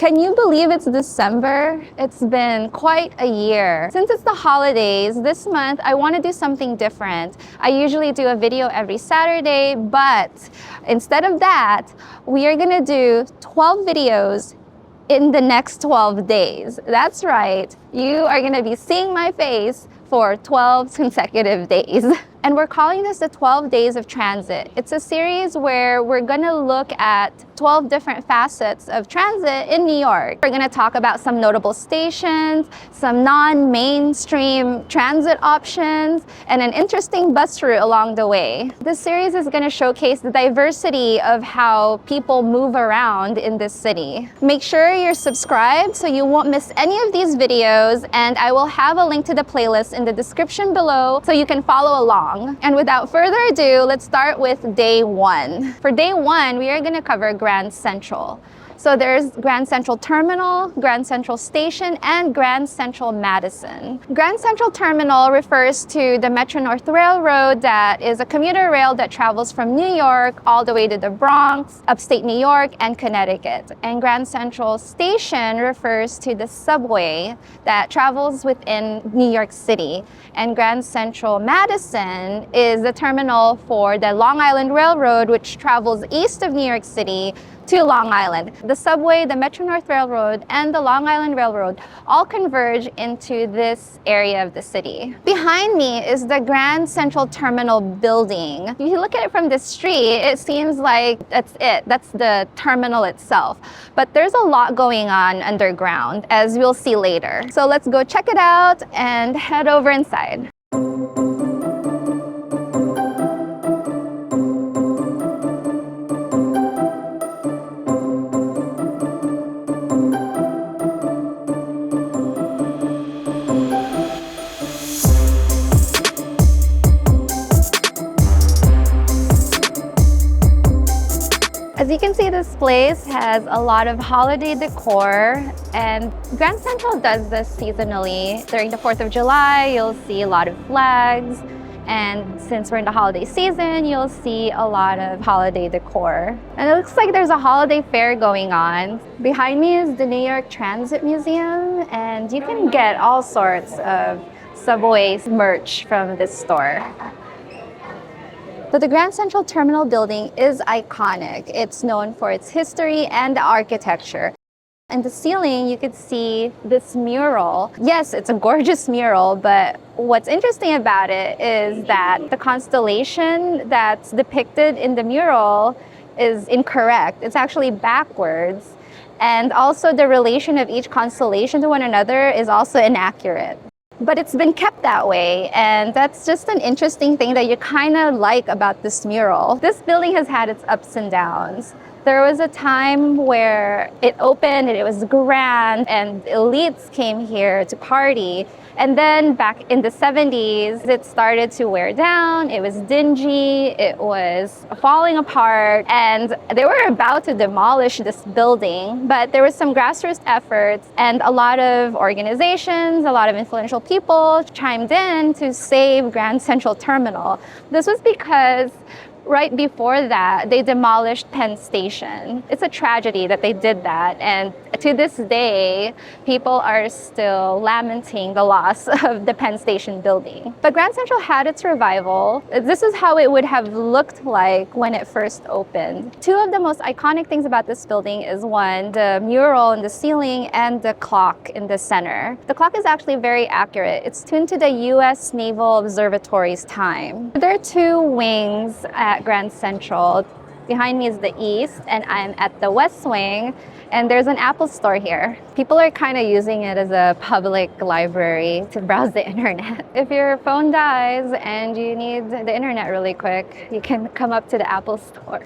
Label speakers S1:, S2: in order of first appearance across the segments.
S1: Can you believe it's December? It's been quite a year. Since it's the holidays, this month I want to do something different. I usually do a video every Saturday, but instead of that, we are gonna do 12 videos in the next 12 days. That's right, you are gonna be seeing my face for 12 consecutive days. And we're calling this the 12 Days of Transit. It's a series where we're gonna look at 12 different facets of transit in New York. We're gonna talk about some notable stations, some non-mainstream transit options, and an interesting bus route along the way. This series is gonna showcase the diversity of how people move around in this city. Make sure you're subscribed so you won't miss any of these videos, and I will have a link to the playlist in the description below so you can follow along. And without further ado, let's start with day one. For day one, we are going to cover Grand Central. So there's Grand Central Terminal, Grand Central Station, and Grand Central Madison. Grand Central Terminal refers to the Metro-North Railroad that is a commuter rail that travels from New York all the way to the Bronx, upstate New York, and Connecticut. And Grand Central Station refers to the subway that travels within New York City. And Grand Central Madison is the terminal for the Long Island Railroad, which travels east of New York City to Long Island. The subway, the Metro-North Railroad, and the Long Island Railroad all converge into this area of the city. Behind me is the Grand Central Terminal building. If you look at it from the street, it seems like that's it. That's the terminal itself. But there's a lot going on underground, as we'll see later. So let's go check it out and head over inside. As you can see, this place has a lot of holiday decor, and Grand Central does this seasonally. During the 4th of July, you'll see a lot of flags, and since we're in the holiday season, you'll see a lot of holiday decor. And it looks like there's a holiday fair going on. Behind me is the New York Transit Museum, and you can get all sorts of subway merch from this store. But the Grand Central Terminal building is iconic. It's known for its history and architecture. In the ceiling, you could see this mural. Yes, it's a gorgeous mural, but what's interesting about it is that the constellation that's depicted in the mural is incorrect. It's actually backwards. And also the relation of each constellation to one another is also inaccurate. But it's been kept that way, and that's just an interesting thing that you kind of like about this mural. This building has had its ups and downs. There was a time where it opened and it was grand and elites came here to party. And then back in the 70s, it started to wear down. It was dingy, it was falling apart, and they were about to demolish this building. But there was some grassroots efforts, and a lot of organizations, a lot of influential people chimed in to save Grand Central Terminal. This was because right before that, they demolished Penn Station. It's a tragedy that they did that, and to this day, people are still lamenting the loss of the Penn Station building. But Grand Central had its revival. This is how it would have looked like when it first opened. Two of the most iconic things about this building is one, the mural in the ceiling and the clock in the center. The clock is actually very accurate. It's tuned to the US Naval Observatory's time. There are two wings at Grand Central. Behind me is the east, and I'm at the west wing, and there's an Apple store here. People are kind of using it as a public library to browse the internet. If your phone dies and you need the internet really quick, you can come up to the Apple store.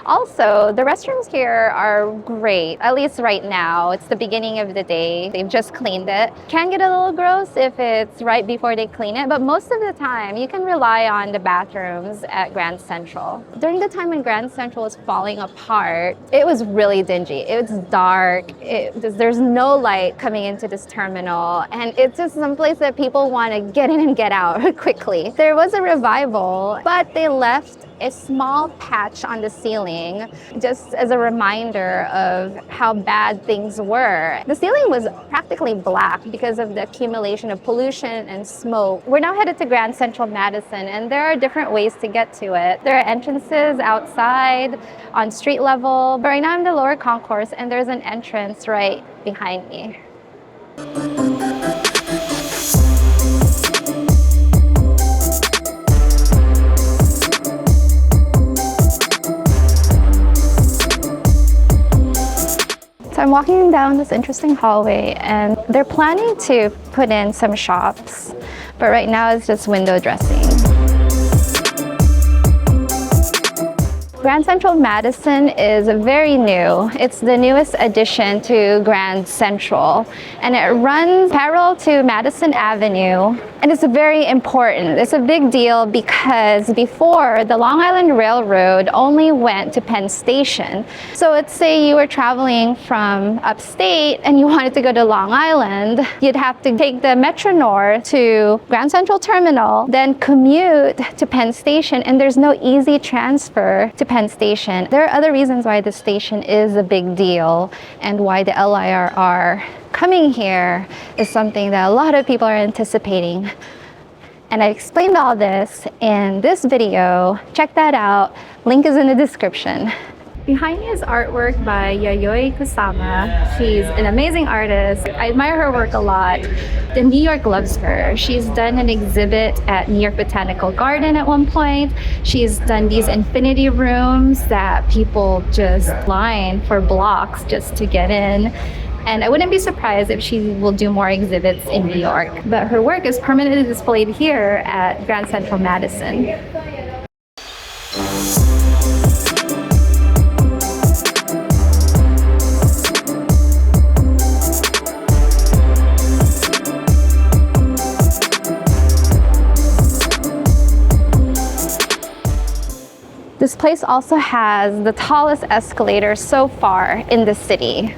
S1: Also, the restrooms here are great, at least right now. It's the beginning of the day. They've just cleaned it. Can get a little gross if it's right before they clean it, but most of the time you can rely on the bathrooms at Grand Central. During the time when Grand Central was falling apart, it was really dingy. It was dark. There's no light coming into this terminal, and it's just someplace that people want to get in and get out quickly. There was a revival, but they left a small patch on the ceiling, just as a reminder of how bad things were. The ceiling was practically black because of the accumulation of pollution and smoke. We're now headed to Grand Central Madison, and there are different ways to get to it. There are entrances outside, on street level, but right now I'm in the lower concourse, and there's an entrance right behind me. So I'm walking down this interesting hallway, and they're planning to put in some shops, but right now it's just window dressing. Grand Central Madison is very new. It's the newest addition to Grand Central, and it runs parallel to Madison Avenue. And it's very important. It's a big deal because before, the Long Island Railroad only went to Penn Station. So let's say you were traveling from upstate and you wanted to go to Long Island, you'd have to take the Metro North to Grand Central Terminal, then commute to Penn Station, and there's no easy transfer to Penn Station. There are other reasons why the station is a big deal and why the LIRR coming here is something that a lot of people are anticipating. And I explained all this in this video. Check that out. Link is in the description. Behind me is artwork by Yayoi Kusama. She's an amazing artist. I admire her work a lot. The New York loves her. She's done an exhibit at New York Botanical Garden at one point. She's done these infinity rooms that people just line for blocks just to get in. And I wouldn't be surprised if she will do more exhibits in New York. But her work is permanently displayed here at Grand Central Madison. This place also has the tallest escalator so far in the city.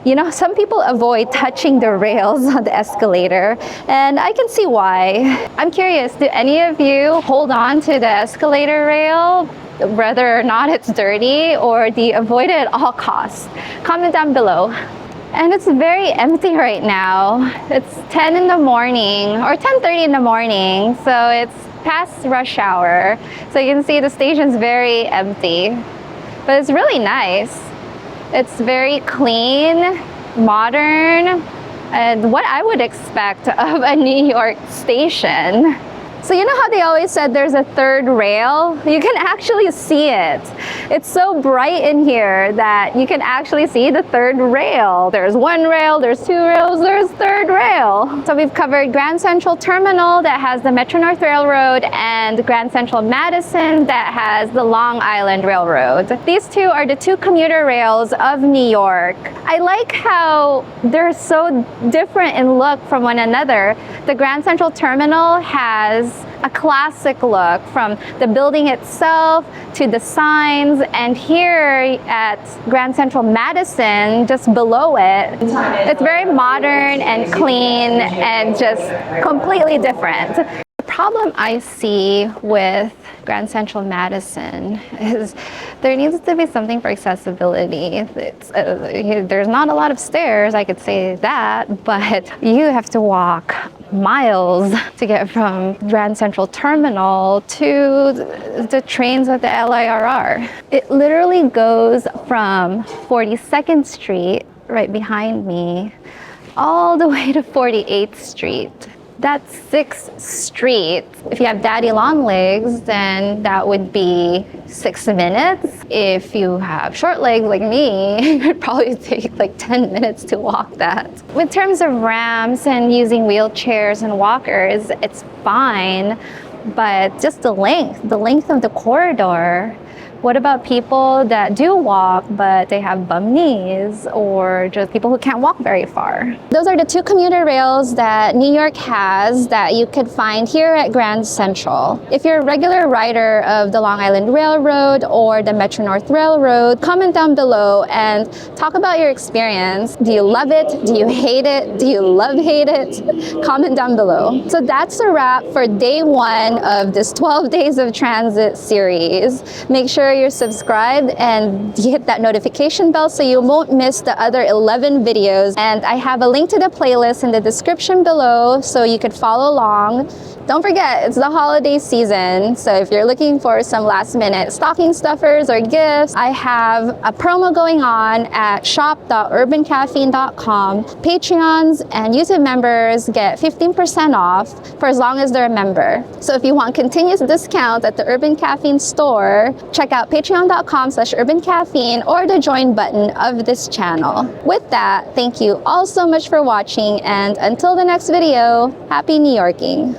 S1: You know, some people avoid touching the rails on the escalator, and I can see why. I'm curious, do any of you hold on to the escalator rail, whether or not it's dirty, or do you avoid it at all costs? Comment down below. And it's very empty right now. It's 10 in the morning, or 10:30 in the morning, so it's past rush hour. So you can see the station's very empty, but it's really nice. It's very clean, modern, and what I would expect of a New York station. So you know how they always said there's a third rail? You can actually see it. It's so bright in here that you can actually see the third rail. There's one rail, there's two rails, there's third rail. So we've covered Grand Central Terminal that has the Metro North Railroad and Grand Central Madison that has the Long Island Railroad. These two are the two commuter rails of New York. I like how they're so different in look from one another. The Grand Central Terminal has a classic look from the building itself to the signs, and here at Grand Central Madison, just below it, it's very modern and clean and just completely different. The problem I see with Grand Central Madison is there needs to be something for accessibility. There's not a lot of stairs, I could say that, but you have to walk miles to get from Grand Central Terminal to the trains at the LIRR. It literally goes from 42nd Street, right behind me, all the way to 48th Street. That's 6th Street. If you have daddy long legs, then that would be 6 minutes. If you have short legs like me, it would probably take like 10 minutes to walk that. In terms of ramps and using wheelchairs and walkers, it's fine, but just the length of the corridor What about people that do walk, but they have bum knees, or just people who can't walk very far? Those are the two commuter rails that New York has that you could find here at Grand Central. If you're a regular rider of the Long Island Railroad or the Metro North Railroad, comment down below and talk about your experience. Do you love it? Do you hate it? Do you hate it? Comment down below. So that's a wrap for day 1 of this 12 Days of Transit series. Make sure you're subscribed and hit that notification bell so you won't miss the other 11 videos. And I have a link to the playlist in the description below so you could follow along. Don't forget, it's the holiday season, so if you're looking for some last-minute stocking stuffers or gifts, I have a promo going on at shop.urbancaffeine.com. Patreons and YouTube members get 15% off for as long as they're a member. So if you want continuous discounts at the Urban Caffeine store, check out patreon.com/urbancaffeine or the join button of this channel. With that, thank you all so much for watching, and until the next video, happy New Yorking.